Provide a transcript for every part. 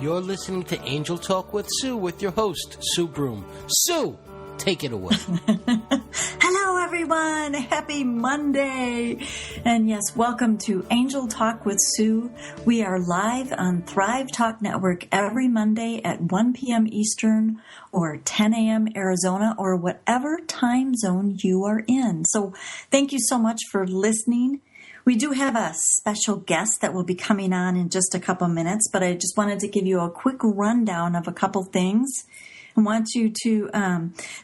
You're listening to Angel Talk with Sue with your host, Sue Broome. Sue, take it away. Hello, everyone. Happy Monday. And yes, welcome to Angel Talk with Sue. We are live on Thrive Talk Network every Monday at 1 p.m. Eastern or 10 a.m. Arizona or whatever time zone you are in. So thank you so much for listening. We do have a special guest that will be coming on in just a couple minutes, but I just wanted to give you a quick rundown of a couple things. I want you to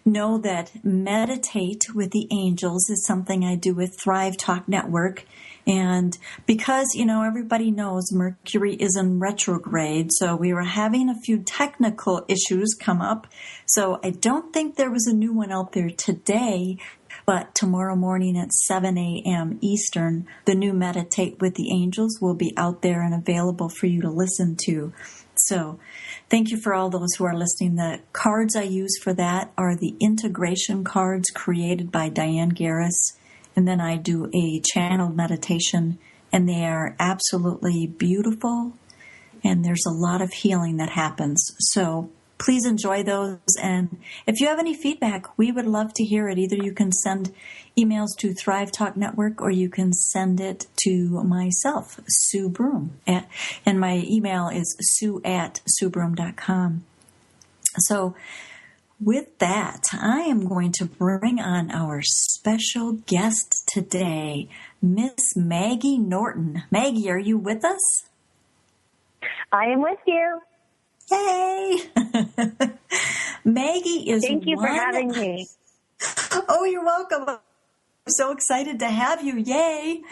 know that Meditate with the Angels is something I do with Thrive Talk Network. And because, everybody knows Mercury is in retrograde, so we were having a few technical issues come up. So I don't think there was a new one out there today, but tomorrow morning at 7 a.m. Eastern, the new Meditate with the Angels will be out there and available for you to listen to. So thank you for all those who are listening. The cards I use for that are the integration cards created by Diane Garris. And then I do a channeled meditation, and they are absolutely beautiful. And there's a lot of healing that happens. So please enjoy those. And if you have any feedback, we would love to hear it. Either you can send emails to Thrive Talk Network or you can send it to myself, Sue Broome. And my email is sue@suebroome.com. So with that, I am going to bring on our special guest today, Miss Maggie Norton. Maggie, are you with us? I am with you. Hey! Maggie is Thank you for having me. Oh, you're welcome. I'm so excited to have you. Yay!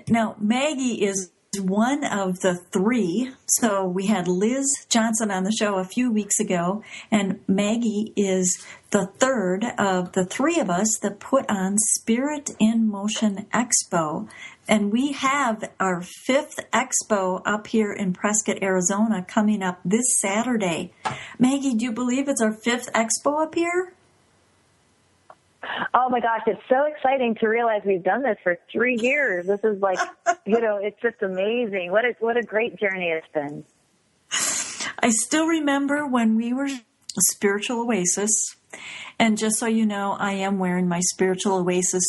Now, Maggie is one of the three. So we had Liz Johnson on the show a few weeks ago, and Maggie is the third of the three of us that put on Spirit in Motion Expo. And we have our fifth expo up here in Prescott, Arizona, coming up this Saturday. Maggie, do you believe it's our fifth expo up here? Oh, my gosh. It's so exciting to realize we've done this for 3 years. This is like, it's just amazing. What a great journey it's been. I still remember when we were a Spiritual Oasis. And just so you know, I am wearing my Spiritual Oasis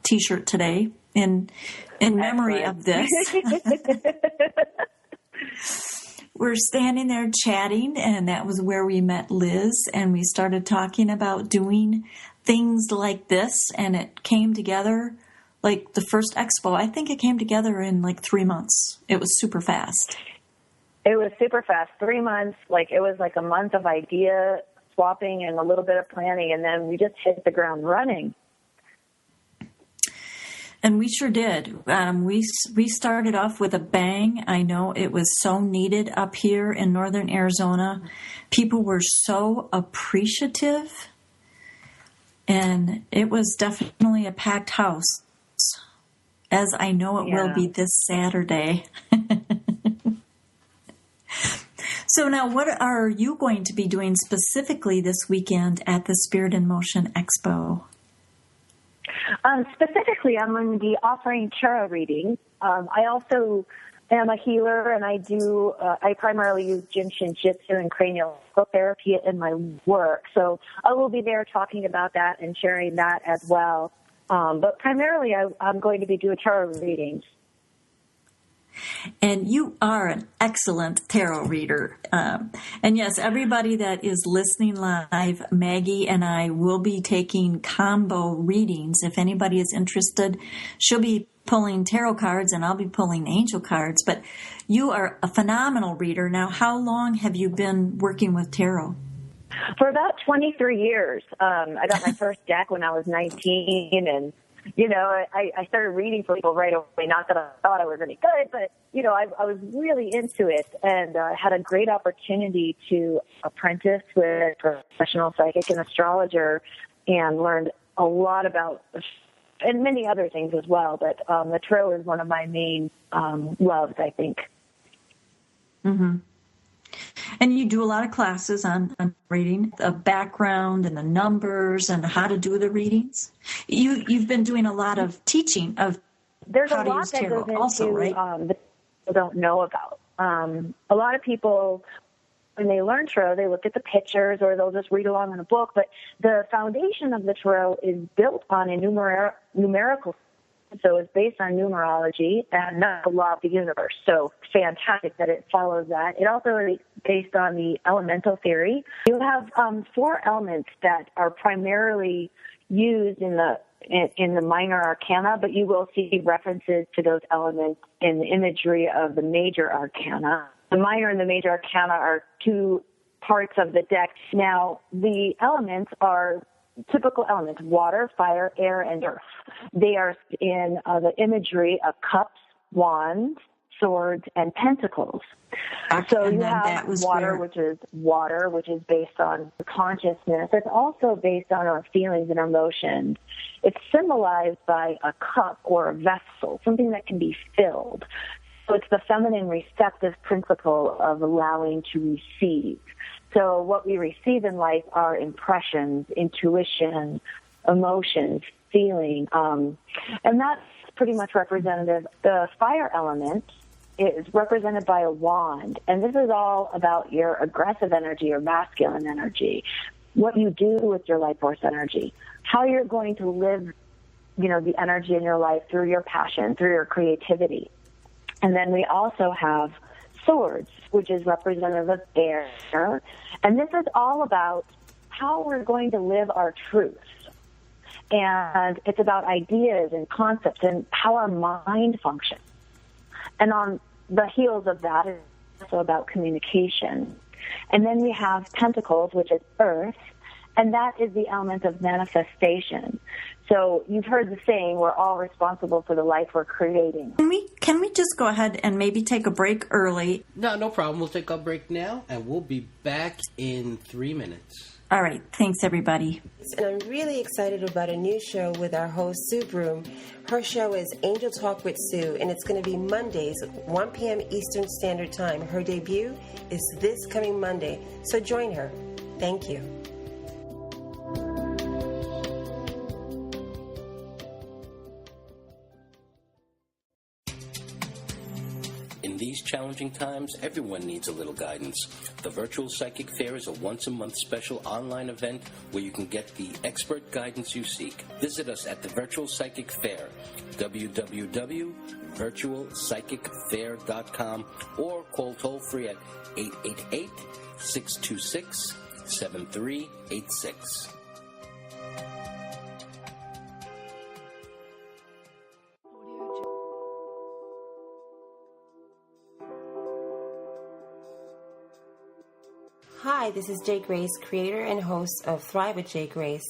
T-shirt today in memory of this. We're standing there chatting, and that was where we met Liz, and we started talking about doing things like this, and it came together like the first expo. I think it came together in like 3 months. It was super fast. It was super fast. 3 months, it was like a month of idea swapping and a little bit of planning, and then we just hit the ground running. And we sure did. We started off with a bang. I know it was so needed up here in northern Arizona. People were so appreciative. And it was definitely a packed house, as I know it will be this Saturday. So now what are you going to be doing specifically this weekend at the Spirit in Motion Expo? Specifically, I'm going to be offering tarot readings. I also am a healer, and I primarily use Jin Shin Jitsu and cranial therapy in my work. So I will be there talking about that and sharing that as well. But primarily, I'm going to be doing tarot readings. And you are an excellent tarot reader. And yes, everybody that is listening live, Maggie and I will be taking combo readings. If anybody is interested, she'll be pulling tarot cards and I'll be pulling angel cards. But you are a phenomenal reader. Now, how long have you been working with tarot? For about 23 years. I got my first deck when I was 19, and I started reading for people right away. Not that I thought I was any good, but, I was really into it, and had a great opportunity to apprentice with a professional psychic and astrologer and learned a lot about, and many other things as well. But the tarot is one of my main loves, I think. Mm-hmm. And you do a lot of classes on reading, the background and the numbers and how to do the readings. You've been doing a lot of teaching of There's how a to lot use that tarot goes into also, right? That people don't know about. A lot of people, when they learn tarot, they look at the pictures or they'll just read along in a book, but the foundation of the tarot is built on a numerical, so it's based on numerology and not the law of the universe. So fantastic that it follows that. It also is based on the elemental theory. You have 4 elements that are primarily used in the minor arcana, but you will see references to those elements in the imagery of the major arcana. The minor and the major arcana are 2 parts of the deck. Now, the elements are typical elements: water, fire, air, and earth. They are in the imagery of cups, wands, swords, and pentacles. So you have water, which is based on consciousness. It's also based on our feelings and emotions. It's symbolized by a cup or a vessel, something that can be filled. So it's the feminine receptive principle of allowing to receive. So what we receive in life are impressions, intuition, emotions, feeling, and that's pretty much representative. The fire element is represented by a wand, and this is all about your aggressive energy or masculine energy, what you do with your life force energy, how you're going to live, the energy in your life through your passion, through your creativity. And then we also have swords, which is representative of air. And this is all about how we're going to live our truths. And it's about ideas and concepts and how our mind functions. And on the heels of that is also about communication. And then we have pentacles, which is earth, and that is the element of manifestation. So you've heard the saying, we're all responsible for the life we're creating. Can we just go ahead and maybe take a break early? No problem. We'll take a break now, and we'll be back in 3 minutes. All right. Thanks, everybody. And I'm really excited about a new show with our host, Sue Broome. Her show is Angel Talk with Sue, and it's going to be Mondays at 1 p.m. Eastern Standard Time. Her debut is this coming Monday, so join her. Thank you. In these challenging times, everyone needs a little guidance. The Virtual Psychic Fair is a once-a-month special online event where you can get the expert guidance you seek. Visit us at the Virtual Psychic Fair, www.virtualpsychicfair.com, or call toll-free at 888-626-7386. Hi, this is Jay Grace, creator and host of Thrive with Jay Grace.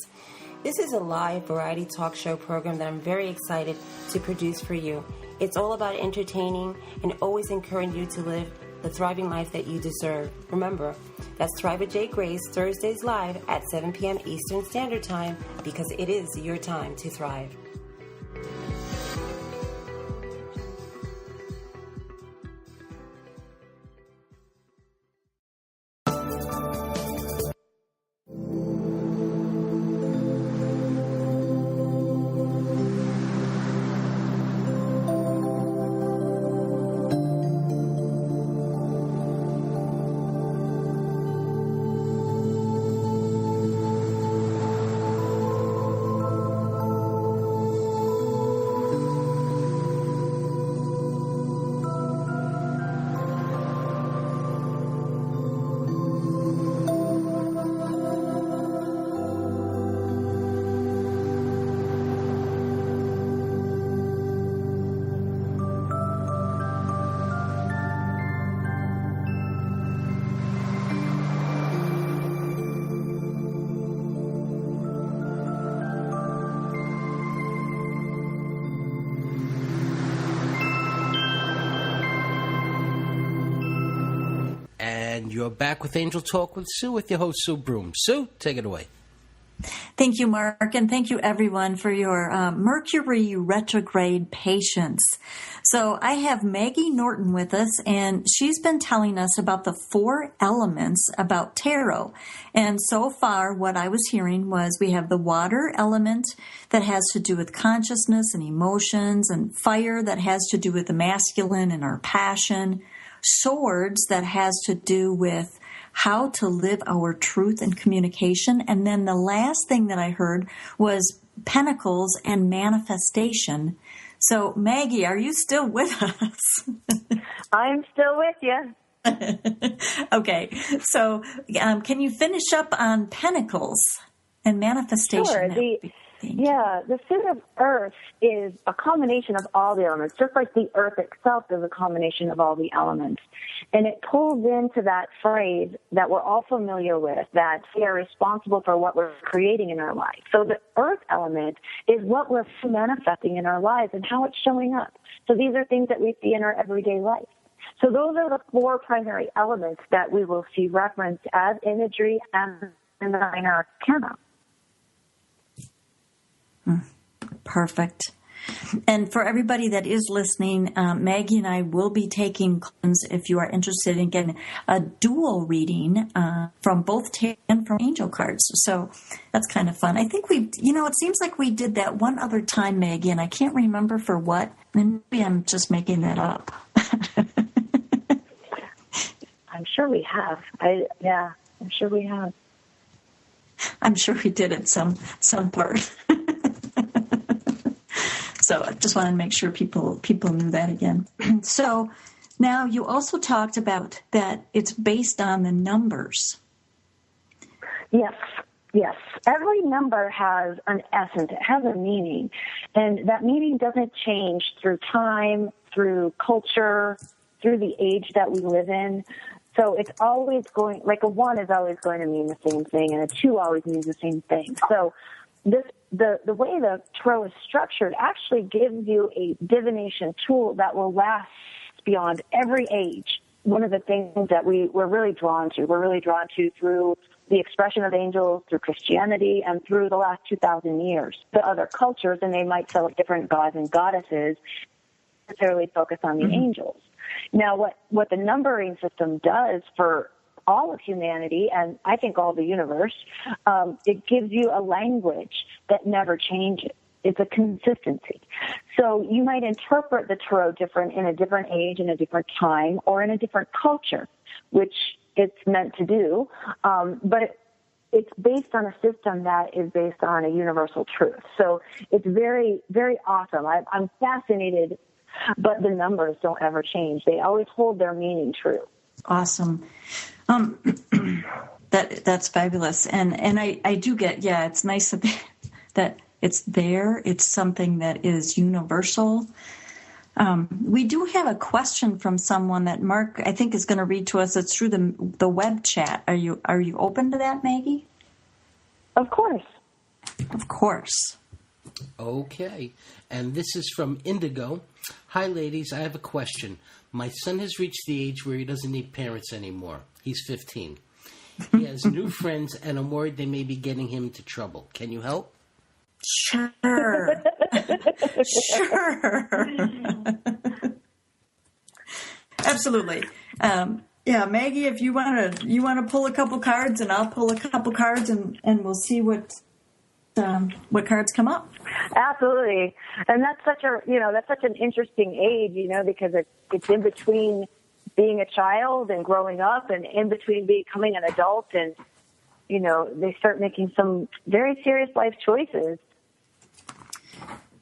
This is a live variety talk show program that I'm very excited to produce for you. It's all about entertaining and always encouraging you to live the thriving life that you deserve. Remember, that's Thrive with Jay Grace, Thursdays live at 7 p.m. Eastern Standard Time, because it is your time to thrive. And you're back with Angel Talk with Sue, with your host, Sue Broome. Sue, take it away. Thank you, Mark, and thank you, everyone, for your Mercury retrograde patience. So I have Maggie Norton with us, and she's been telling us about the 4 elements about tarot. And so far, what I was hearing was we have the water element that has to do with consciousness and emotions, and fire that has to do with the masculine and our passion. swords that has to do with how to live our truth and communication. And then the last thing that I heard was pentacles and manifestation. So, Maggie, are you still with us? I'm still with you. Okay. So, can you finish up on pentacles and manifestation? Sure. The suit of earth is a combination of all the elements, just like the earth itself is a combination of all the elements. And it pulls into that phrase that we're all familiar with, that we are responsible for what we're creating in our life. So the earth element is what we're manifesting in our lives and how it's showing up. So these are things that we see in our everyday life. So those are the four primary elements that we will see referenced as imagery and in the minor arcana. Perfect. And for everybody that is listening, Maggie and I will be taking claims if you are interested in getting a dual reading from both tarot and from angel cards. So that's kind of fun. I think it seems like we did that one other time, Maggie, and I can't remember for what. And maybe I'm just making that up. I'm sure we have. I'm sure we have. I'm sure we did at some part. So I just wanted to make sure people knew that again. So now you also talked about that it's based on the numbers. Yes. Every number has an essence. It has a meaning. And that meaning doesn't change through time, through culture, through the age that we live in. So it's always going, like a 1 is always going to mean the same thing, and a 2 always means the same thing. So the way the tarot is structured actually gives you a divination tool that will last beyond every age. One of the things that we're really drawn to through the expression of angels, through Christianity, and through the last 2,000 years. The other cultures, and they might celebrate different gods and goddesses, necessarily focus on the angels. Now, what the numbering system does for all of humanity, and I think all the universe, it gives you a language that never changes. It's a consistency. So you might interpret the tarot different in a different age, in a different time, or in a different culture, which it's meant to do. But it's based on a system that is based on a universal truth. So it's very, very awesome. I'm fascinated, but the numbers don't ever change. They always hold their meaning true. Awesome. That's fabulous. And I do get, it's nice that it's there. It's something that is universal. We do have a question from someone that Mark, I think, is going to read to us. It's through the web chat. Are you open to that, Maggie? Of course. Of course. Okay. And this is from Indigo. Hi, ladies. I have a question. My son has reached the age where he doesn't need parents anymore. He's 15. He has new friends, and I'm worried they may be getting him into trouble. Can you help? Sure. Sure. Absolutely. Maggie, if you want to pull a couple cards, and I'll pull a couple cards, and we'll see what cards come up. Absolutely. And that's such an interesting age, because it's in between being a child and growing up, and in between becoming an adult, and they start making some very serious life choices.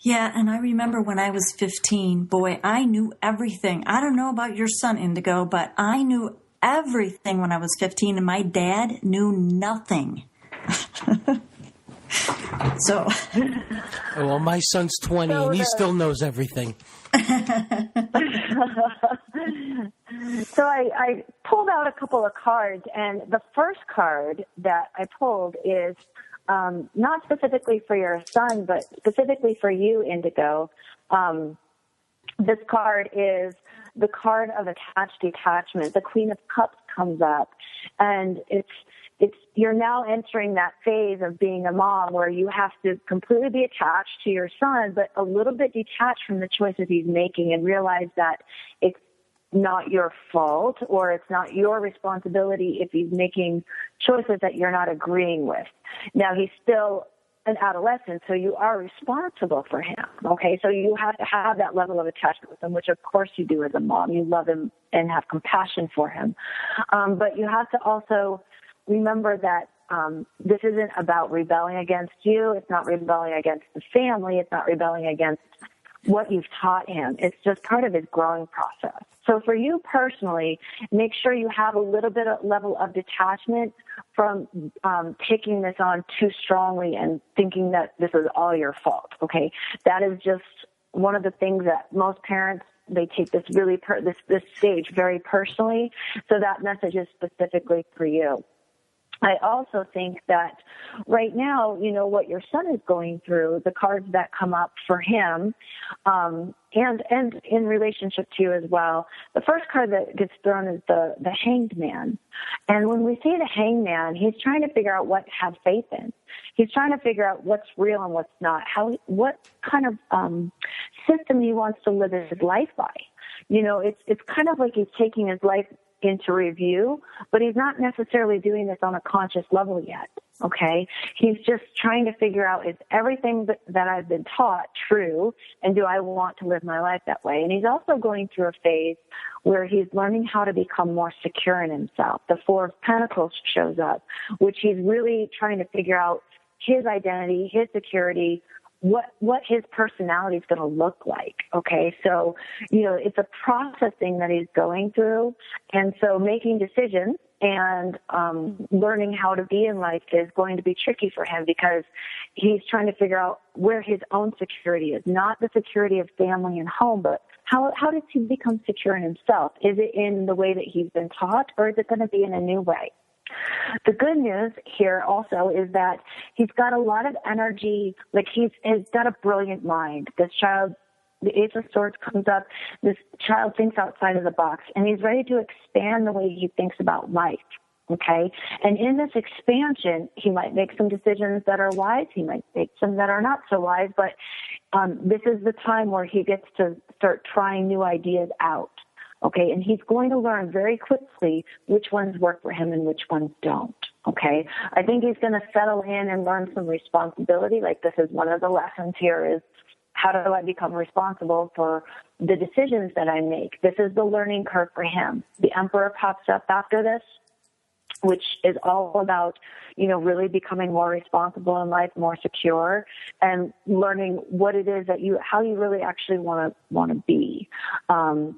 Yeah, and I remember when I was 15, boy, I knew everything. I don't know about your son, Indigo, but I knew everything when I was 15, and my dad knew nothing. So, well, my son's 20, and he still knows everything. So I pulled out a couple of cards, and the first card that I pulled is not specifically for your son, but specifically for you, Indigo. This card is the card of attached detachment. The Queen of Cups comes up, and it's you're now entering that phase of being a mom where you have to completely be attached to your son, but a little bit detached from the choices he's making, and realize that it's not your fault, or it's not your responsibility if he's making choices that you're not agreeing with. Now, he's still an adolescent, so you are responsible for him, okay? So you have to have that level of attachment with him, which of course you do as a mom. You love him and have compassion for him. But you have to also remember that this isn't about rebelling against you. It's not rebelling against the family. It's not rebelling against what you've taught him. It's just part of his growing process. So for you personally, make sure you have a little bit of level of detachment from taking this on too strongly and thinking that this is all your fault, okay? That is just one of the things that most parents, they take this really this stage very personally. So that message is specifically for you. I also think that right now, you know, what your son is going through, the cards that come up for him, and in relationship to you as well. The first card that gets thrown is the Hanged Man. And when we see the Hanged Man, he's trying to figure out what to have faith in. He's trying to figure out what's real and what's not, what kind of system he wants to live his life by. You know, it's kind of like he's taking his life into review, but he's not necessarily doing this on a conscious level yet, okay? He's just trying to figure out, is everything that I've been taught true, and do I want to live my life that way? And he's also going through a phase where he's learning how to become more secure in himself. The Four of Pentacles shows up, which he's really trying to figure out his identity, his security, what his personality is going to look like, okay? So, you know, it's a processing that he's going through, and so making decisions and learning how to be in life is going to be tricky for him because he's trying to figure out where his own security is, not the security of family and home, but how does he become secure in himself? Is it in the way that he's been taught, or is it going to be in a new way? The good news here also is that he's got a lot of energy, like he's got a brilliant mind. This child, the Ace of Swords comes up, this child thinks outside of the box, and he's ready to expand the way he thinks about life, okay? And in this expansion, he might make some decisions that are wise, he might make some that are not so wise, but this is the time where he gets to start trying new ideas out. Okay, and he's going to learn very quickly which ones work for him and which ones don't. Okay, I think he's going to settle in and learn some responsibility. Like, this is one of the lessons here is, how do I become responsible for the decisions that I make? This is the learning curve for him. The Emperor pops up after this, which is all about, you know, really becoming more responsible in life, more secure, and learning what it is that how you really actually want to be.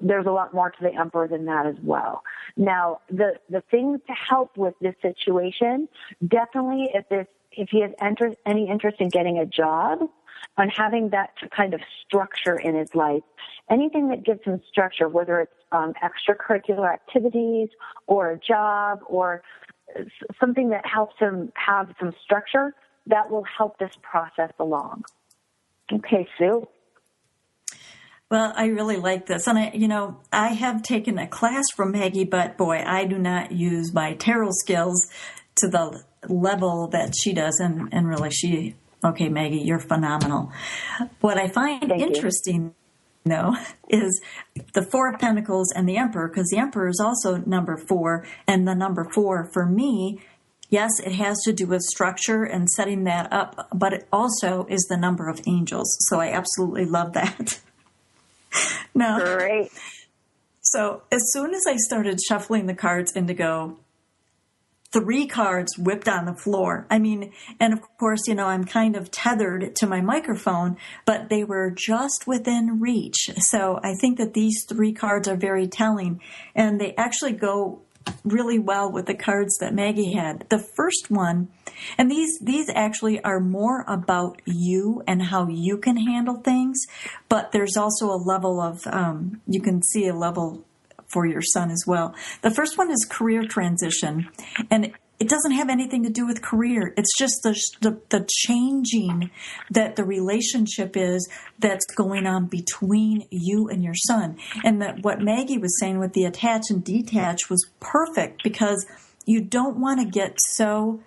There's a lot more to the Emperor than that as well. Now, the things to help with this situation, definitely if he has any interest in getting a job, on having that kind of structure in his life, anything that gives him structure, whether it's extracurricular activities or a job or something that helps him have some structure, that will help this process along. Okay, Sue? Well, I really like this. And I have taken a class from Maggie, but boy, I do not use my tarot skills to the level that she does. And really okay, Maggie, you're phenomenal. What I find interesting, though, is the Four of Pentacles and the Emperor, because the Emperor is also number 4, and the number 4 for me, yes, it has to do with structure and setting that up, but it also is the number of angels. So I absolutely love that. Now, great. So as soon as I started shuffling the cards, Indigo, 3 cards whipped on the floor. I mean, and of course, I'm kind of tethered to my microphone, but they were just within reach. So I think that these 3 cards are very telling, and they actually go really well with the cards that Maggie had. The first one, and these actually are more about you and how you can handle things, but there's also a level of, you can see a level for your son as well. The first one is career transition, and it doesn't have anything to do with career. It's just the changing that the relationship is that's going on between you and your son. And that what Maggie was saying with the attach and detach was perfect, because you don't want to get so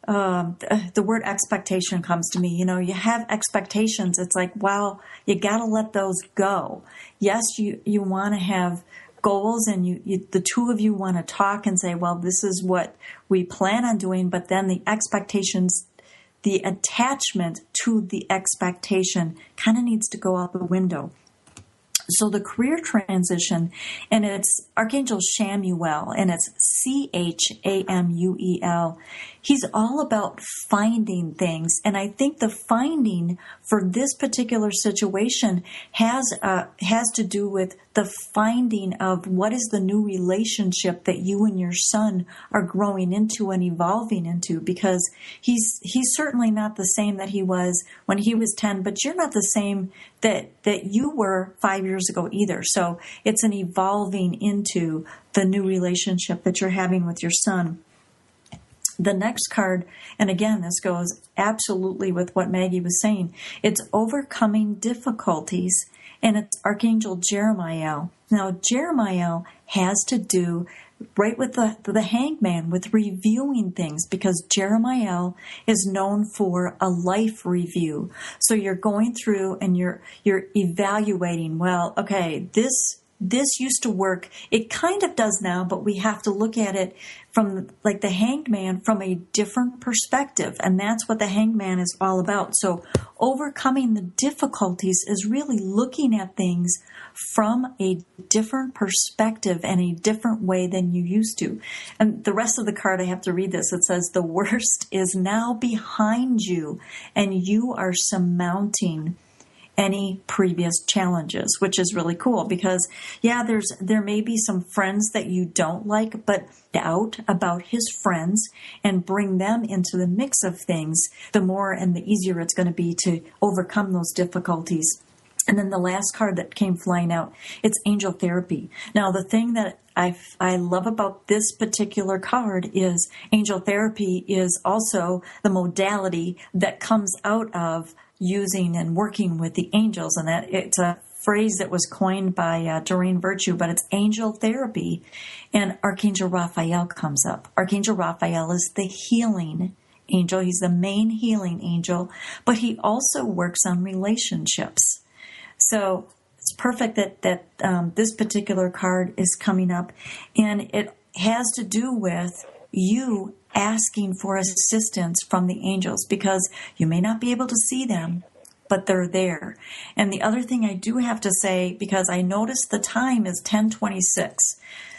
the word expectation comes to me. You have expectations. It's like, wow, you got to let those go. Yes, you want to have goals, and the two of you want to talk and say, well, this is what we plan on doing, but then the expectations the attachment to the expectation kind of needs to go out the window. So the career transition, and it's Archangel Chamuel, and it's Chamuel. He's all about finding things, and I think the finding for this particular situation has to do with the finding of what is the new relationship that you and your son are growing into and evolving into, because he's certainly not the same that he was when he was 10, but you're not the same that you were 5 years ago either. So it's an evolving into the new relationship that you're having with your son. The next card, and again, this goes absolutely with what Maggie was saying, it's overcoming difficulties, and it's Archangel Jeremiah. Now, Jeremiah has to do right with the hangman, with reviewing things, because Jeremiah is known for a life review. So you're going through and you're evaluating, well, okay, this used to work. It kind of does now, but we have to look at it from, like the hangman, from a different perspective. And that's what the hangman is all about. So overcoming the difficulties is really looking at things from a different perspective and a different way than you used to. And the rest of the card, I have to read this. It says, the worst is now behind you, and you are surmounting any previous challenges, which is really cool because, yeah, there may be some friends that you don't like, but doubt about his friends and bring them into the mix of things, the more and the easier it's going to be to overcome those difficulties. And then the last card that came flying out, it's angel therapy. Now, the thing that I love about this particular card is angel therapy is also the modality that comes out of using and working with the angels. And that it's a phrase that was coined by Doreen Virtue, but it's angel therapy. And Archangel Raphael comes up. Archangel Raphael is the healing angel. He's the main healing angel, but he also works on relationships. So it's perfect that this particular card is coming up, and it has to do with you asking for assistance from the angels, because you may not be able to see them, but they're there. And the other thing I do have to say, because I noticed the time is 10:26.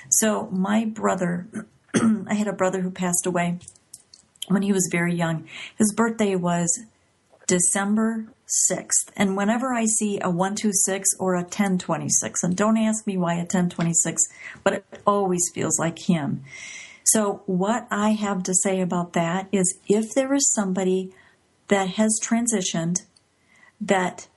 So my brother, I had a brother who passed away when he was very young. His birthday was December 6th. And whenever I see a 126 or a 1026, and don't ask me why a 1026, but it always feels like him. So what I have to say about that is, if there is somebody that has transitioned, that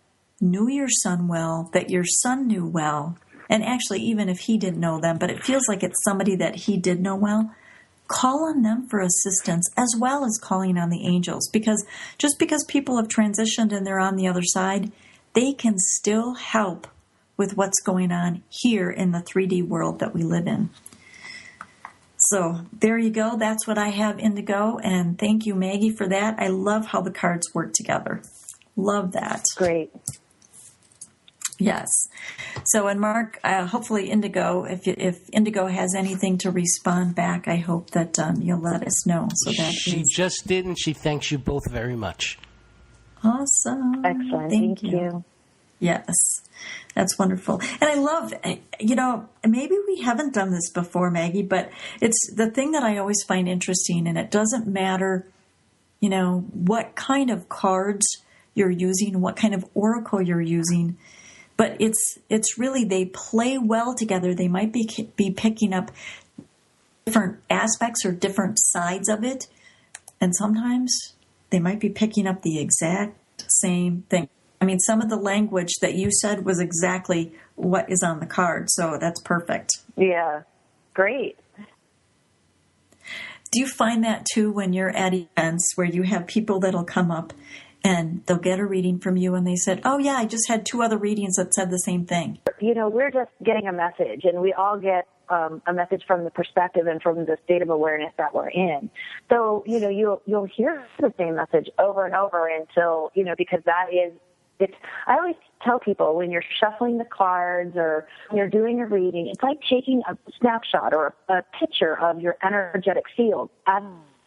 knew your son well, that your son knew well, and actually even if he didn't know them, but it feels like it's somebody that he did know well, call on them for assistance as well as calling on the angels. Because just because people have transitioned and they're on the other side, they can still help with what's going on here in the 3D world that we live in. So there you go. That's what I have, Indigo. And thank you, Maggie, for that. I love how the cards work together. Love that. Great. Yes. So, and Mark, hopefully Indigo, if Indigo has anything to respond back, I hope that you'll let us know. So that she just did, and she thanks you both very much. Awesome. Excellent. Thank you. Yes. That's wonderful. And I love, maybe we haven't done this before, Maggie, but it's the thing that I always find interesting, and it doesn't matter, what kind of cards you're using, what kind of oracle you're using, but it's really, they play well together. They might be picking up different aspects or different sides of it, and sometimes they might be picking up the exact same thing. I mean, some of the language that you said was exactly what is on the card, so that's perfect. Yeah, great. Do you find that, too, when you're at events where you have people that'll come up and they'll get a reading from you and they said, oh, yeah, I just had 2 other readings that said the same thing? We're just getting a message, and we all get a message from the perspective and from the state of awareness that we're in. So, you'll hear the same message over and over until, because that is, I always tell people, when you're shuffling the cards or when you're doing a reading, it's like taking a snapshot or a picture of your energetic field at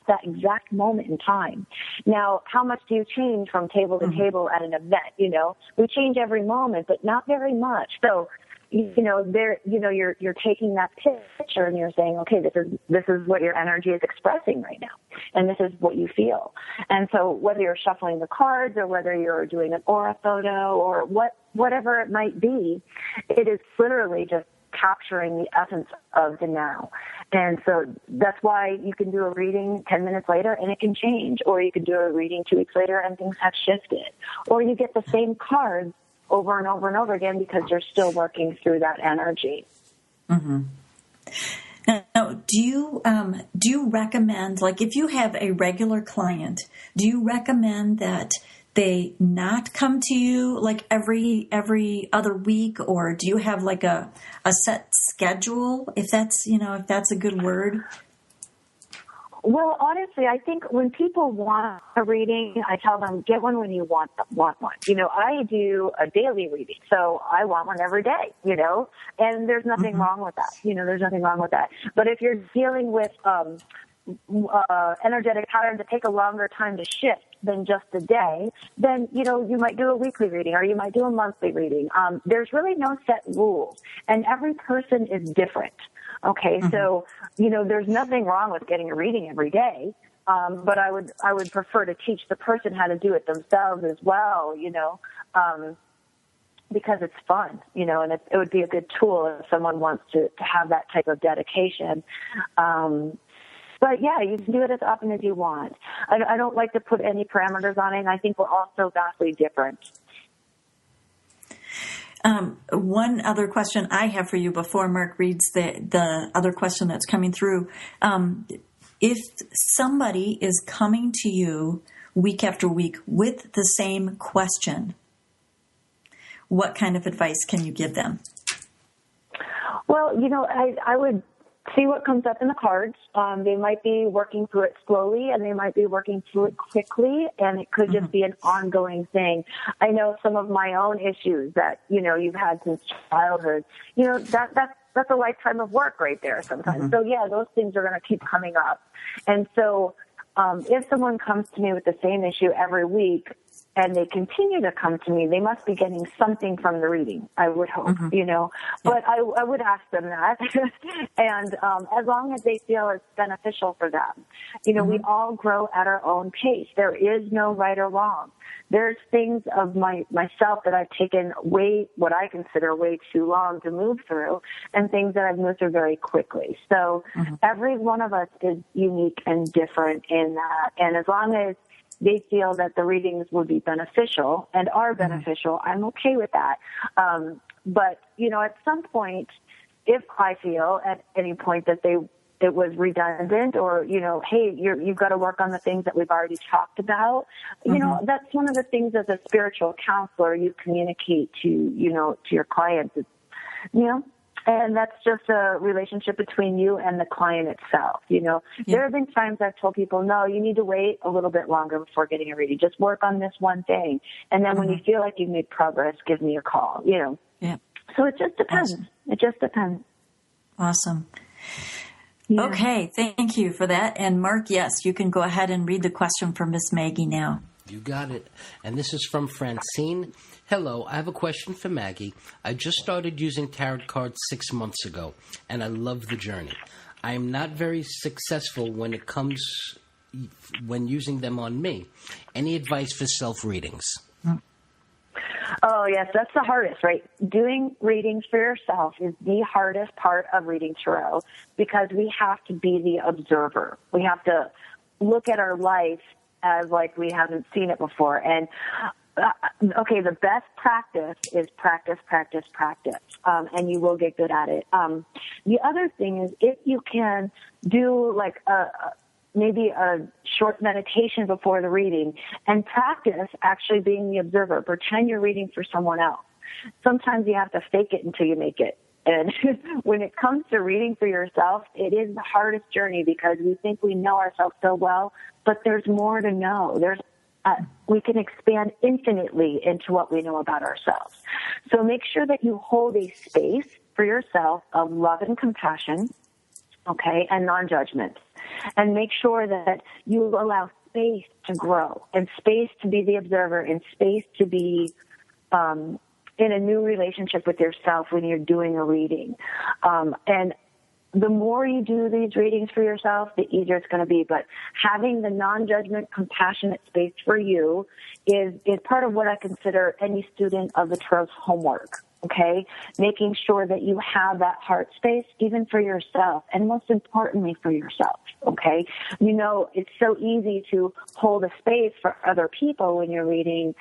that exact moment in time. Now, how much do you change from table to table at an event? You know, we change every moment, but not very much. So, you're taking that picture and you're saying, okay, this is what your energy is expressing right now, and this is what you feel. And so whether you're shuffling the cards or whether you're doing an aura photo or whatever it might be, it is literally just capturing the essence of the now. And so that's why you can do a reading 10 minutes later and it can change, or you can do a reading 2 weeks later and things have shifted, or you get the same cards over and over and over again because you're still working through that energy. Mm-hmm. Now, do you recommend, like, if you have a regular client, do you recommend that they not come to you like every other week, or do you have like a set schedule, if that's a good word? Well, honestly, I think when people want a reading, I tell them, get one when you want one. You know, I do a daily reading, so I want one every day, you know, and there's nothing wrong with that. You know, there's nothing wrong with that. But if you're dealing with energetic patterns that take a longer time to shift than just a day, then, you know, you might do a weekly reading or you might do a monthly reading. There's really no set rules, and every person is different. Okay, so, you know, there's nothing wrong with getting a reading every day, but I would prefer to teach the person how to do it themselves as well, you know, because it's fun, you know, and it would be a good tool if someone wants to have that type of dedication. But yeah, you can do it as often as you want. I don't like to put any parameters on it, and I think we're all so vastly different. One other question I have for you before Mark reads the other question that's coming through. If somebody is coming to you week after week with the same question, what kind of advice can you give them? Well, you know, I would see what comes up in the cards. They might be working through it slowly, and they might be working through it quickly, and it could just be an ongoing thing. I know some of my own issues that, you know, you've had since childhood. You know, that's a lifetime of work right there sometimes. So yeah, those things are going to keep coming up. And so if someone comes to me with the same issue every week, and they continue to come to me, they must be getting something from the reading, I would hope, you know. But I would ask them that. And as long as they feel it's beneficial for them. You know, we all grow at our own pace. There is no right or wrong. There's things of myself that I've taken what I consider way too long to move through, and things that I've moved through very quickly. So every one of us is unique and different in that. And as long as they feel that the readings would be beneficial and are beneficial, I'm okay with that. But, you know, at some point, if I feel at any point that it was redundant, or, you know, hey, you've got to work on the things that we've already talked about, you know, that's one of the things as a spiritual counselor you communicate to, you know, to your clients, you know. And that's just a relationship between you and the client itself. You know, there have been times I've told people, no, you need to wait a little bit longer before getting a reading. Just work on this one thing. And then when you feel like you've made progress, give me a call, you know. Yeah. So it just depends. Awesome. It just depends. Awesome. Yeah. Okay. Thank you for that. And Mark, yes, you can go ahead and read the question for Miss Maggie now. You got it. And this is from Francine. Hello, I have a question for Maggie. I just started using tarot cards 6 months ago, and I love the journey. I am not very successful when using them on me. Any advice for self-readings? Oh, yes, that's the hardest, right? Doing readings for yourself is the hardest part of reading tarot, because we have to be the observer. We have to look at our life as like we haven't seen it before. And okay, the best practice is practice, and you will get good at it. The other thing is, if you can do like maybe a short meditation before the reading and practice actually being the observer, pretend you're reading for someone else. Sometimes you have to fake it until you make it. And when it comes to reading for yourself, it is the hardest journey, because we think we know ourselves so well, but there's more to know. We can expand infinitely into what we know about ourselves. So make sure that you hold a space for yourself of love and compassion, okay, and non-judgment. And make sure that you allow space to grow and space to be the observer and space to be in a new relationship with yourself when you're doing a reading. And the more you do these readings for yourself, the easier it's going to be. But having the non-judgment, compassionate space for you is part of what I consider any student of the Tarot's homework, okay? Making sure that you have that heart space even for yourself, and most importantly for yourself, okay? You know, it's so easy to hold a space for other people when you're reading,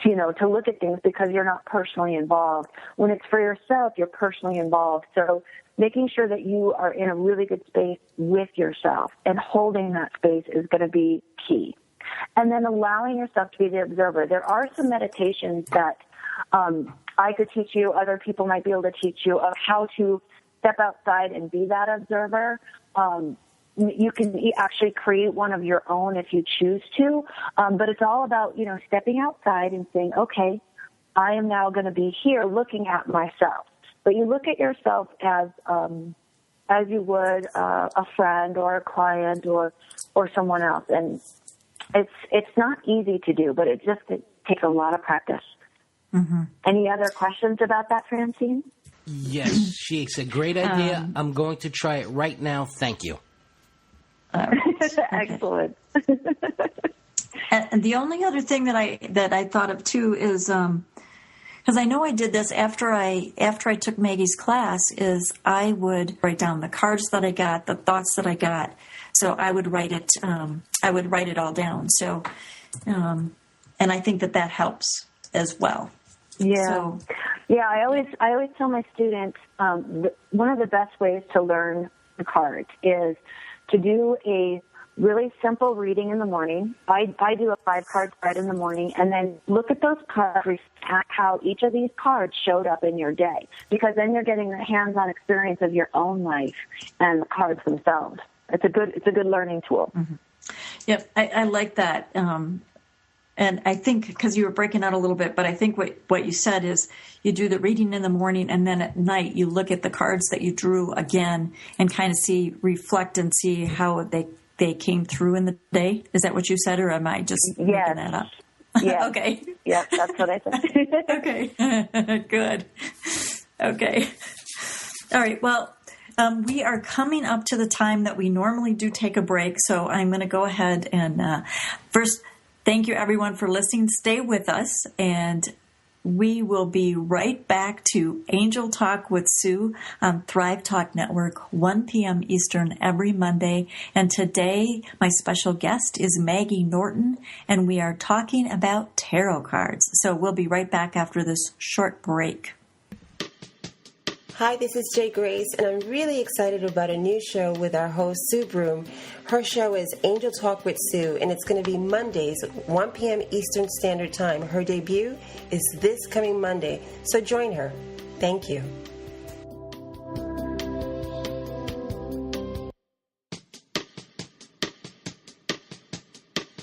to look at things because you're not personally involved. When it's for yourself, you're personally involved. So making sure that you are in a really good space with yourself and holding that space is going to be key. And then allowing yourself to be the observer. There are some meditations that I could teach you, other people might be able to teach you, of how to step outside and be that observer. You can actually create one of your own if you choose to, but it's all about, stepping outside and saying, okay, I am now going to be here looking at myself. But you look at yourself as you would a friend or a client or someone else, and it's not easy to do, but it takes a lot of practice. Mm-hmm. Any other questions about that, Francine? Yes, it's a great idea. I'm going to try it right now. Thank you. Excellent. And the only other thing that I thought of too is because I know I did this after I took Maggie's class, is I would write down the cards that I got, the thoughts that I got. So I would write it. I would write it all down. So, and I think that helps as well. Yeah. So, yeah. I always tell my students one of the best ways to learn the cards is to do a really simple reading in the morning. I do a 5-card spread in the morning, and then look at those cards, reflect how each of these cards showed up in your day, because then you're getting the hands-on experience of your own life and the cards themselves. It's a good learning tool. Mm-hmm. Yep, I like that. And I think, because you were breaking out a little bit, but I think what you said is you do the reading in the morning, and then at night you look at the cards that you drew again and kind of reflect and see how they came through in the day. Is that what you said, or am I just making that up? Yeah. Okay. Yep, that's what I said. Okay. Good. Okay. All right. Well, we are coming up to the time that we normally do take a break, so I'm going to go ahead and first, thank you everyone for listening. Stay with us, and we will be right back to Angel Talk with Sue on Thrive Talk Network, 1 p.m. Eastern every Monday. And today, my special guest is Maggie Norton, and we are talking about tarot cards. So we'll be right back after this short break. Hi, this is Jay Grace, and I'm really excited about a new show with our host, Sue Broome. Her show is Angel Talk with Sue, and it's going to be Mondays, 1 p.m. Eastern Standard Time. Her debut is this coming Monday, so join her. Thank you.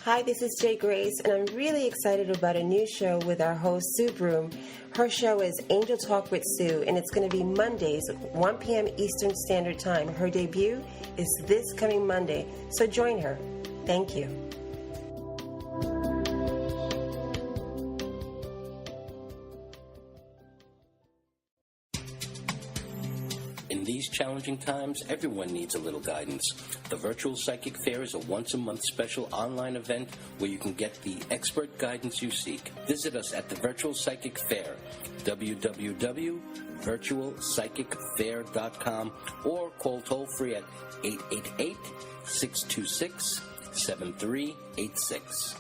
Hi, this is Jay Grace, and I'm really excited about a new show with our host, Sue Broome. Her show is Angel Talk with Sue, and it's going to be Mondays, 1 p.m. Eastern Standard Time. Her debut is this coming Monday, so join her. Thank you. In these challenging times, everyone needs a little guidance. The Virtual Psychic Fair is a once-a-month special online event where you can get the expert guidance you seek. Visit us at the Virtual Psychic Fair, www.virtualpsychicfair.com, or call toll-free at 888-626-7386.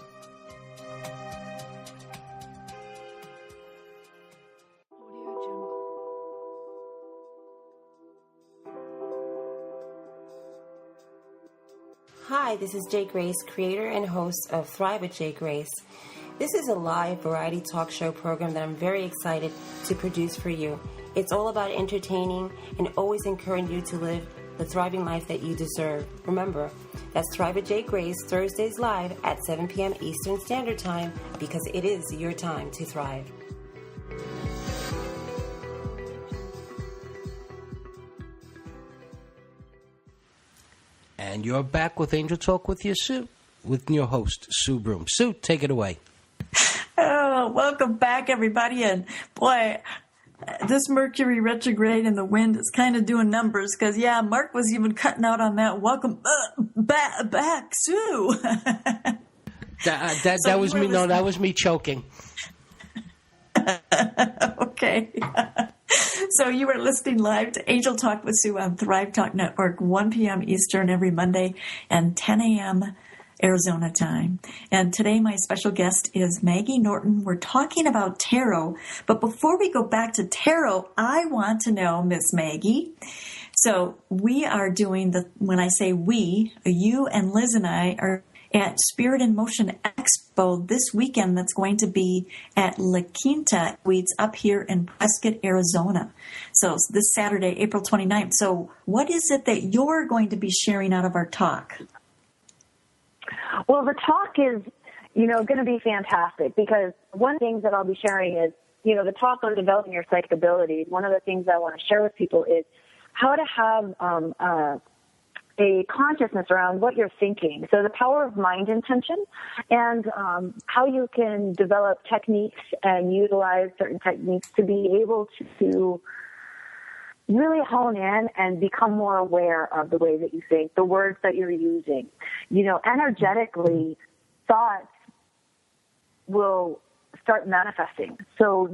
Hi, this is Jay Grace, creator and host of Thrive with Jay Grace. This is a live variety talk show program that I'm very excited to produce for you. It's all about entertaining and always encouraging you to live the thriving life that you deserve. Remember, that's Thrive with Jay Grace, Thursdays live at 7 p.m. Eastern Standard Time, because it is your time to thrive. And you're back with Angel Talk with your host, Sue Broome. Sue, take it away. Oh, welcome back, everybody. And boy, this Mercury retrograde and the wind is kind of doing numbers because, Mark was even cutting out on that. Welcome back, Sue. That was me. No, that was me choking. Okay. So you are listening live to Angel Talk with Sue on Thrive Talk Network, 1 p.m. Eastern every Monday and 10 a.m. Arizona time. And today my special guest is Maggie Norton. We're talking about tarot. But before we go back to tarot, I want to know, Miss Maggie, so we are doing when I say we, you and Liz and I are at Spirit in Motion Expo this weekend that's going to be at La Quinta Weeds up here in Prescott, Arizona. So this Saturday, April 29th. So what is it that you're going to be sharing out of our talk? Well, the talk is, going to be fantastic because one of the things that I'll be sharing is, the talk on developing your psychic abilities. One of the things I want to share with people is how to have a consciousness around what you're thinking. So the power of mind intention and how you can develop techniques and utilize certain techniques to be able to really hone in and become more aware of the way that you think, the words that you're using. Energetically, thoughts will start manifesting. So,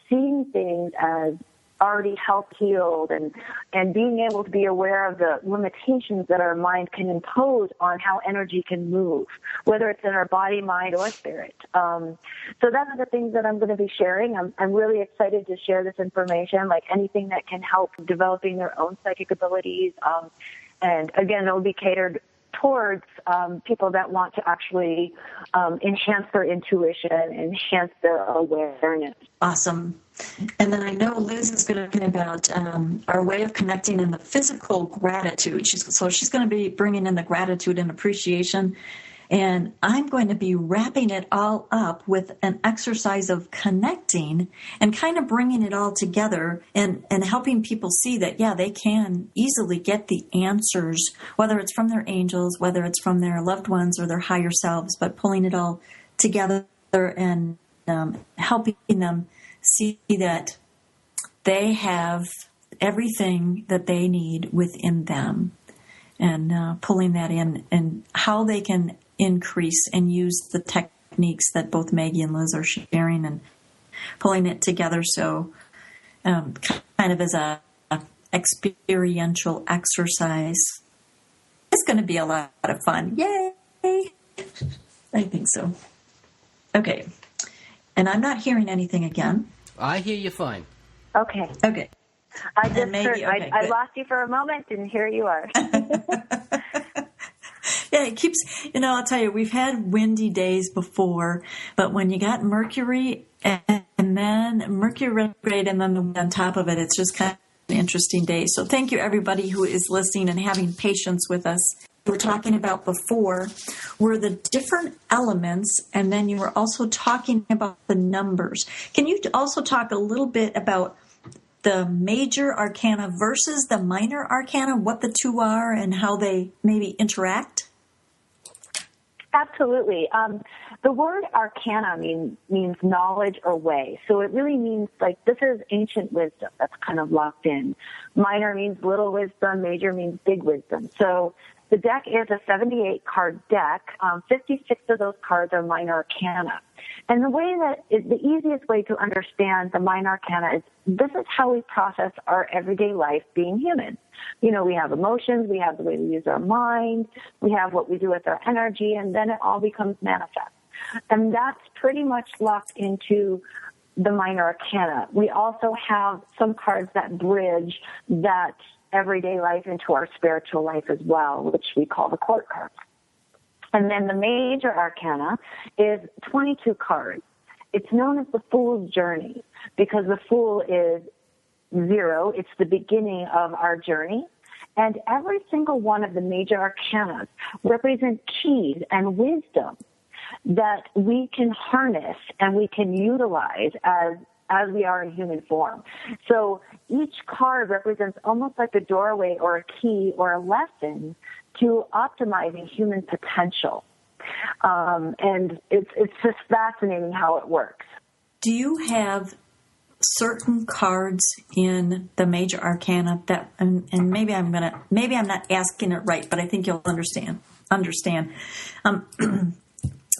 seeing things as already healed and being able to be aware of the limitations that our mind can impose on how energy can move, whether it's in our body, mind, or spirit. So that's the things that I'm going to be sharing. I'm really excited to share this information, like anything that can help developing their own psychic abilities. And again, it will be catered towards people that want to actually enhance their intuition, enhance their awareness. Awesome. And then I know Liz is going to talk about our way of connecting in the physical gratitude. She's going to be bringing in the gratitude and appreciation. And I'm going to be wrapping it all up with an exercise of connecting and kind of bringing it all together and helping people see that, they can easily get the answers, whether it's from their angels, whether it's from their loved ones or their higher selves, but pulling it all together and helping them see that they have everything that they need within them and pulling that in and how they can increase and use the techniques that both Maggie and Liz are sharing and pulling it together. So kind of as a experiential exercise. It's going to be a lot of fun. Yay! I think so. Okay. And I'm not hearing anything again. I hear you fine. Okay. I just Maggie, heard, I lost you for a moment, and here you are. Yeah, it keeps, I'll tell you, we've had windy days before, but when you got Mercury and then Mercury retrograde and then the wind on top of it, it's just kind of an interesting day. So thank you, everybody who is listening and having patience with us. We were talking about before were the different elements, and then you were also talking about the numbers. Can you also talk a little bit about the major arcana versus the minor arcana, what the two are and how they maybe interact? Absolutely. The word arcana means knowledge or way. So it really means like this is ancient wisdom that's kind of locked in. Minor means little wisdom. Major means big wisdom. So the deck is a 78-card deck. 56 of those cards are minor arcana. And the easiest way to understand the minor arcana is this is how we process our everyday life being human. We have emotions, we have the way we use our mind, we have what we do with our energy, and then it all becomes manifest. And that's pretty much locked into the minor arcana. We also have some cards that bridge that everyday life into our spiritual life as well, which we call the court cards. And then the major arcana is 22 cards. It's known as the Fool's Journey because the Fool is 0. It's the beginning of our journey. And every single one of the major arcana represent keys and wisdom that we can harness and we can utilize as as we are in human form. So each card represents almost like a doorway or a key or a lesson to optimizing human potential. And it's just fascinating how it works. Do you have certain cards in the major arcana that, and maybe I'm not asking it right, but I think you'll understand.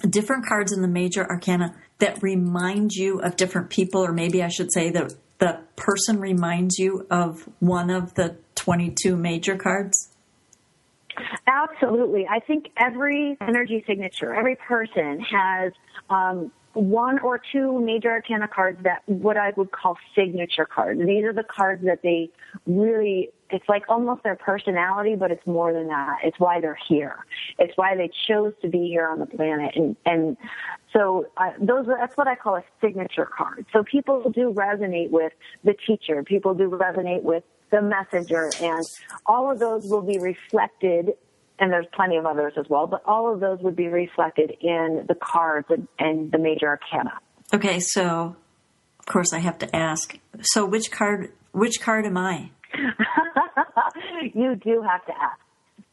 Different cards in the major arcana that remind you of different people, or maybe I should say that the person reminds you of one of the 22 major cards? Absolutely. I think every energy signature, every person has one or two major arcana cards that what I would call signature cards. These are the cards that they really, it's like almost their personality, but it's more than that. It's why they're here. It's why they chose to be here on the planet. And so that's what I call a signature card. So people do resonate with the teacher. People do resonate with the messenger, and all of those will be reflected, and there's plenty of others as well, but all of those would be reflected in the cards and the major arcana. Okay, so of course I have to ask, so which card am I? You do have to ask.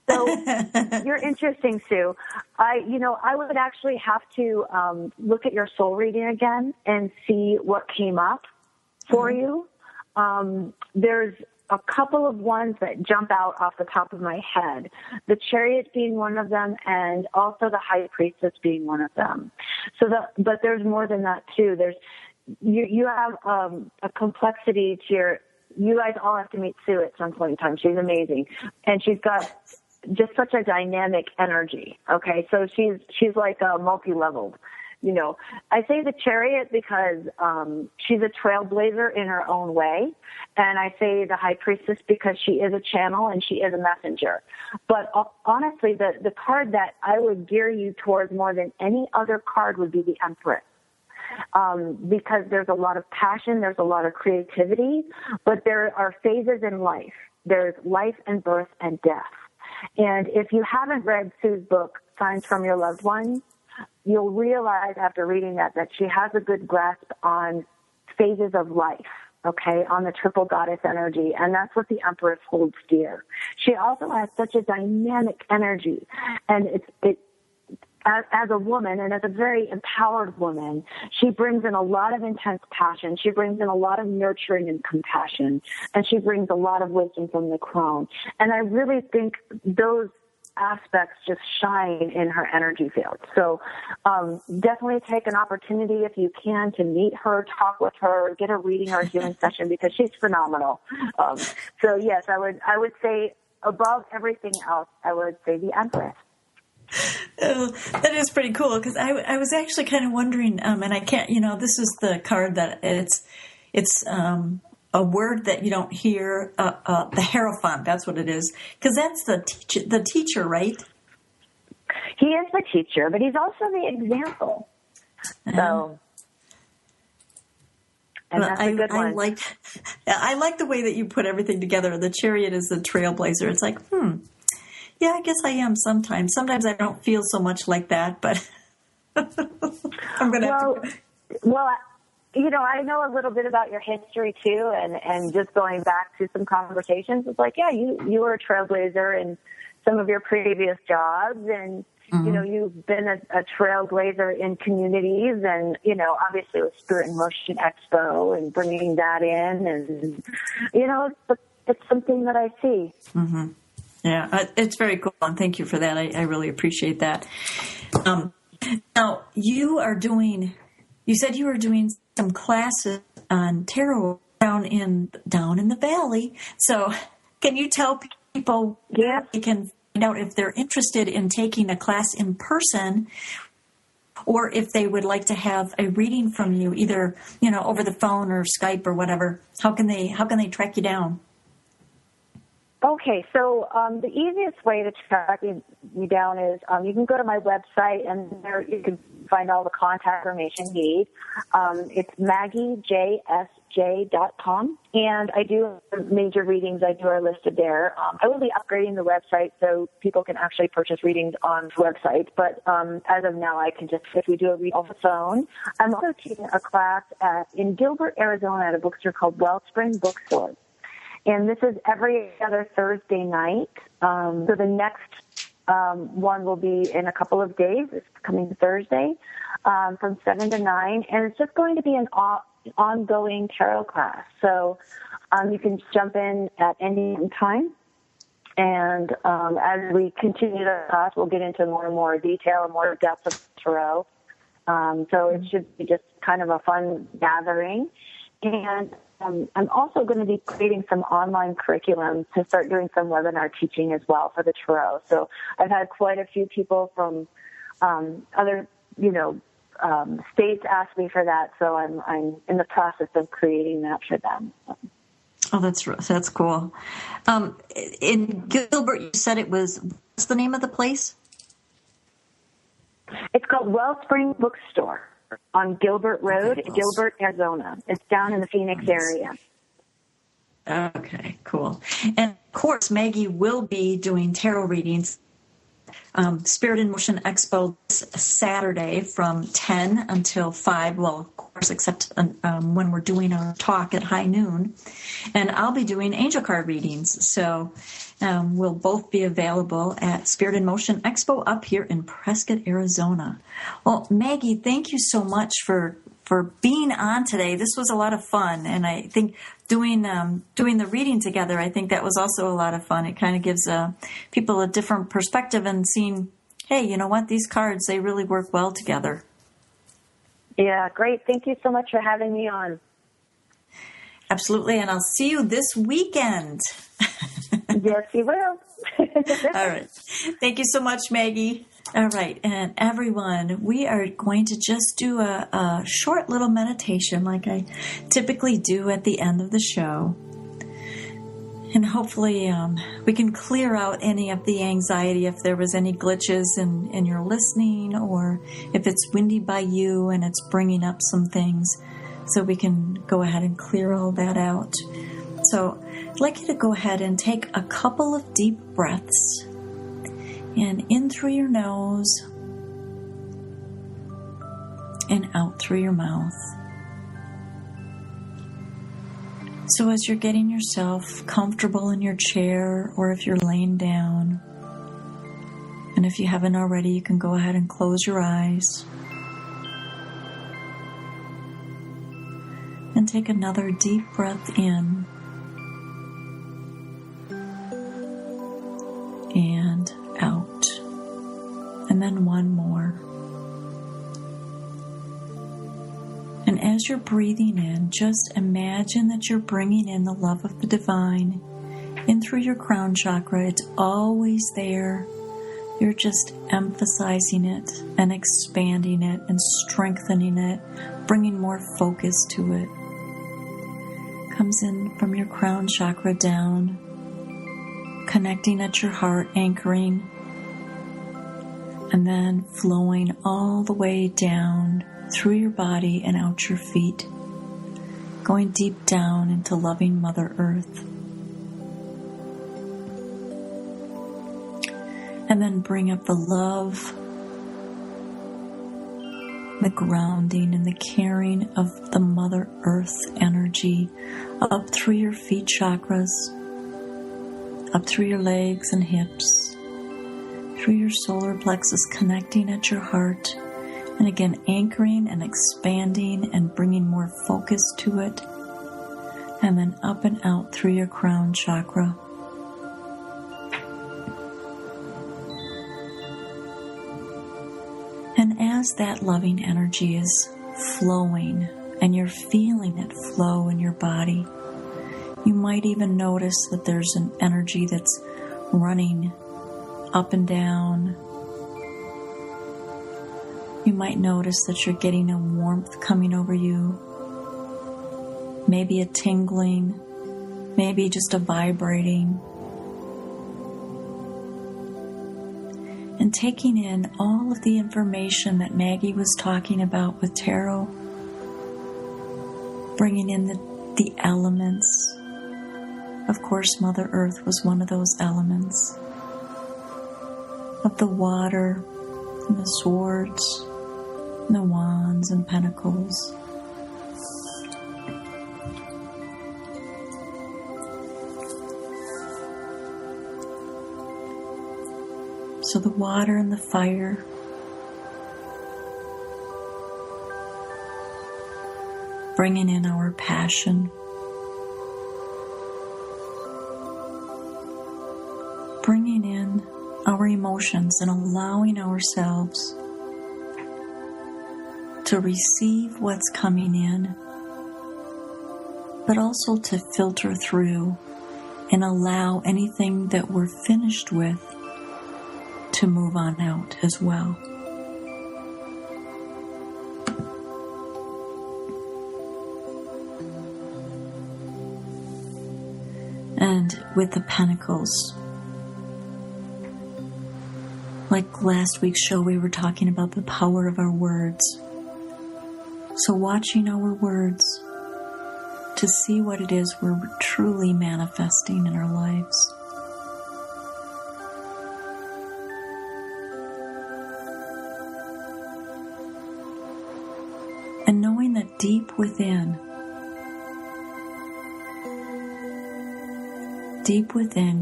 So you're interesting, Sue. I would actually have to look at your soul reading again and see what came up for you. There's a couple of ones that jump out off the top of my head. The Chariot being one of them, and also the High Priestess being one of them. But there's more than that too. You have a complexity to you guys all have to meet Sue at some point in time. She's amazing. And she's got just such a dynamic energy. Okay. So she's like multi-leveled. I say the Chariot because she's a trailblazer in her own way. And I say the High Priestess because she is a channel and she is a messenger. But honestly, the card that I would gear you towards more than any other card would be the Empress. Because there's a lot of passion, there's a lot of creativity, but there are phases in life. There's life and birth and death. And if you haven't read Sue's book, Signs from Your Loved Ones, you'll realize after reading that she has a good grasp on phases of life, okay, on the triple goddess energy, and that's what the Empress holds dear. She also has such a dynamic energy, and as a woman, and as a very empowered woman, she brings in a lot of intense passion. She brings in a lot of nurturing and compassion, and she brings a lot of wisdom from the crown. And I really think those aspects just shine in her energy field. So definitely take an opportunity if you can to meet her, talk with her, get a reading or a healing session because she's phenomenal. So yes, I would say above everything else, I would say the Empress. Oh, that is pretty cool because I was actually kind of wondering, and I can't, this is the card that it's a word that you don't hear, the Hierophant, that's what it is, because that's the teacher, right? He is the teacher, but he's also the example. So, and that's a good one. I like the way that you put everything together. The Chariot is the trailblazer. It's like, yeah, I guess I am sometimes. Sometimes I don't feel so much like that, but I'm going to have to... Well, I know a little bit about your history, too, and just going back to some conversations, it's like, yeah, you were a trailblazer in some of your previous jobs, and, you've been a trailblazer in communities, and, obviously with Spirit in Motion Expo and bringing that in, and, it's something that I see. Mm-hmm. Yeah, it's very cool, and thank you for that. I really appreciate that. Now, you said you were doing some classes on tarot down in the valley. So can you tell people where they can find out if they're interested in taking a class in person or if they would like to have a reading from you, either, over the phone or Skype or whatever? How can they track you down? Okay, so the easiest way to track me down is you can go to my website, and there you can find all the contact information you need. It's MaggieJSJ.com, and I do major readings. I do are listed there. I will be upgrading the website so people can actually purchase readings on the website, but as of now, I can just, if we do a read over the phone. I'm also teaching a class in Gilbert, Arizona at a bookstore called Wellspring Bookstore. And this is every other Thursday night. So the next one will be in a couple of days. It's coming Thursday from 7 to 9. And it's just going to be an ongoing tarot class. So you can jump in at any time. And as we continue the class, we'll get into more and more detail and more depth of tarot. So it should be just kind of a fun gathering. And I'm also going to be creating some online curriculum to start doing some webinar teaching as well for the tarot. So I've had quite a few people from other, states ask me for that. So I'm in the process of creating that for them. Oh, that's cool. In Gilbert, you said it was, what's the name of the place? It's called Wellspring Bookstore on Gilbert Road, Gilbert, Arizona. It's down in the Phoenix area. Okay, cool. And of course, Maggie will be doing tarot readings. Spirit in Motion Expo this Saturday from 10 until 5. Well, of course, except when we're doing our talk at high noon. And I'll be doing angel card readings. So we'll both be available at Spirit in Motion Expo up here in Prescott, Arizona. Well, Maggie, thank you so much for being on today. This was a lot of fun, and I think doing the reading together, I think that was also a lot of fun. It kind of gives people a different perspective and seeing, hey, you know what, these cards, they really work well together. Yeah, great. Thank you so much for having me on. Absolutely, and I'll see you this weekend. Yes, you will. All right. Thank you so much, Maggie. All right. And everyone, we are going to just do a short little meditation like I typically do at the end of the show. And hopefully we can clear out any of the anxiety if there was any glitches in your listening, or if it's windy by you and it's bringing up some things, so we can go ahead and clear all that out. So I'd like you to go ahead and take a couple of deep breaths, and in through your nose and out through your mouth. So as you're getting yourself comfortable in your chair, or if you're laying down, and if you haven't already, you can go ahead and close your eyes and take another deep breath in and out, and then one more. And as you're breathing in, just imagine that you're bringing in the love of the divine in through your crown chakra. It's always there. You're just emphasizing it and expanding it and strengthening it, bringing more focus to it. Comes in from your crown chakra down, connecting at your heart, anchoring, and then flowing all the way down through your body and out your feet, going deep down into loving Mother Earth. And then bring up the love, the grounding and the caring of the Mother Earth energy up through your feet chakras, up through your legs and hips, through your solar plexus, connecting at your heart, and again anchoring and expanding and bringing more focus to it, and then up and out through your crown chakra. And as that loving energy is flowing and you're feeling it flow in your body, you might even notice that there's an energy that's running up and down. You might notice that you're getting a warmth coming over you, maybe a tingling, maybe just a vibrating. and taking in all of the information that Maggie was talking about with tarot, bringing in the elements. Of course, Mother Earth was one of those elements, of the water and the swords and the wands and pentacles. So the water and the fire, bringing in our passion, bringing in our emotions and allowing ourselves to receive what's coming in, but also to filter through and allow anything that we're finished with to move on out as well. And with the Pentacles, like last week's show, we were talking about the power of our words. So watching our words to see what it is we're truly manifesting in our lives. And knowing that deep within,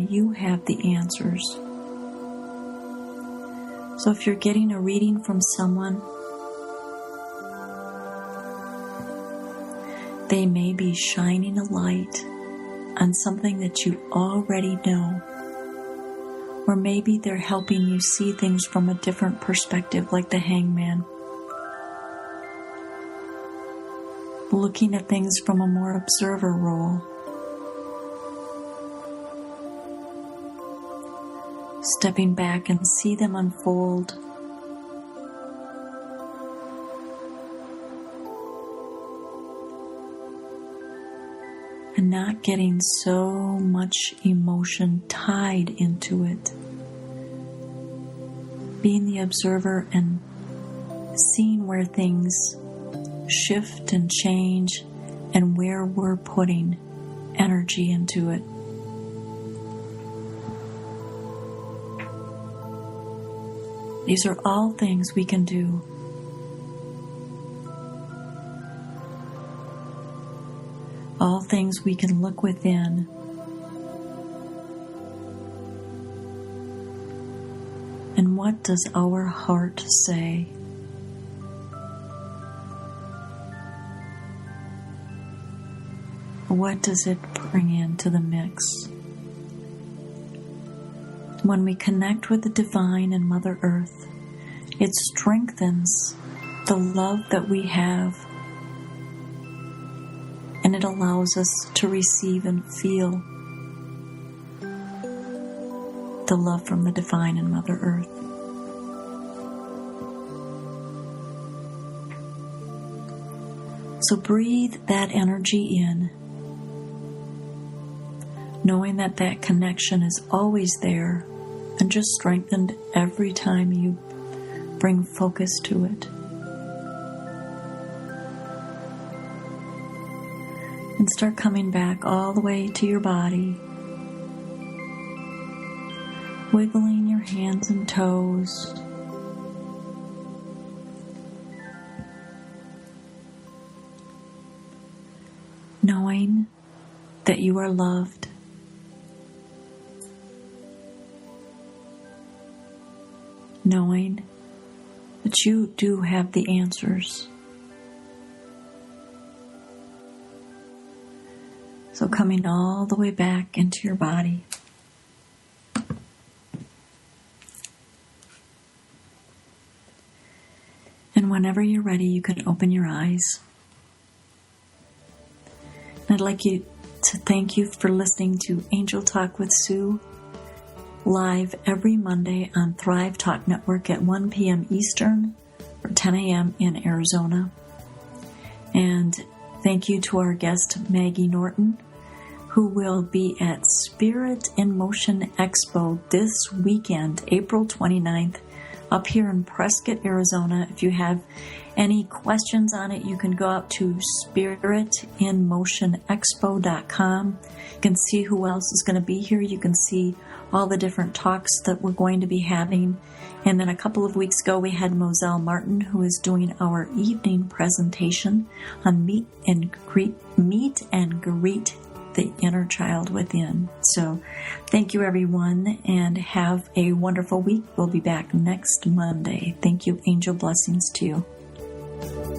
you have the answers. So if you're getting a reading from someone, they may be shining a light on something that you already know. Or maybe they're helping you see things from a different perspective, like the Hangman. Looking at things from a more observer role. Stepping back and see them unfold. And not getting so much emotion tied into it. Being the observer and seeing where things shift and change and where we're putting energy into it. These are all things we can do. All things we can look within. And what does our heart say? What does it bring into the mix? When we connect with the divine and Mother Earth, it strengthens the love that we have, and it allows us to receive and feel the love from the divine and Mother Earth. So breathe that energy in, knowing that that connection is always there and just strengthened every time you bring focus to it. And start coming back all the way to your body, wiggling your hands and toes, knowing that you are loved, knowing that you do have the answers. So coming all the way back into your body. And whenever you're ready, you can open your eyes. And I'd like you to thank you for listening to Angel Talk with Sue, live every Monday on Thrive Talk Network at 1 p.m. Eastern or 10 a.m. in Arizona. And thank you to our guest, Maggie Norton, who will be at Spirit in Motion Expo this weekend, April 29th up here in Prescott, Arizona. If you have any questions on it, you can go out to spiritinmotionexpo.com. You can see who else is going to be here. You can see all the different talks that we're going to be having. And then a couple of weeks ago, we had Moselle Martin, who is doing our evening presentation on meet and greet the inner child within. So thank you, everyone, and have a wonderful week. We'll be back next Monday. Thank you. Angel blessings to you.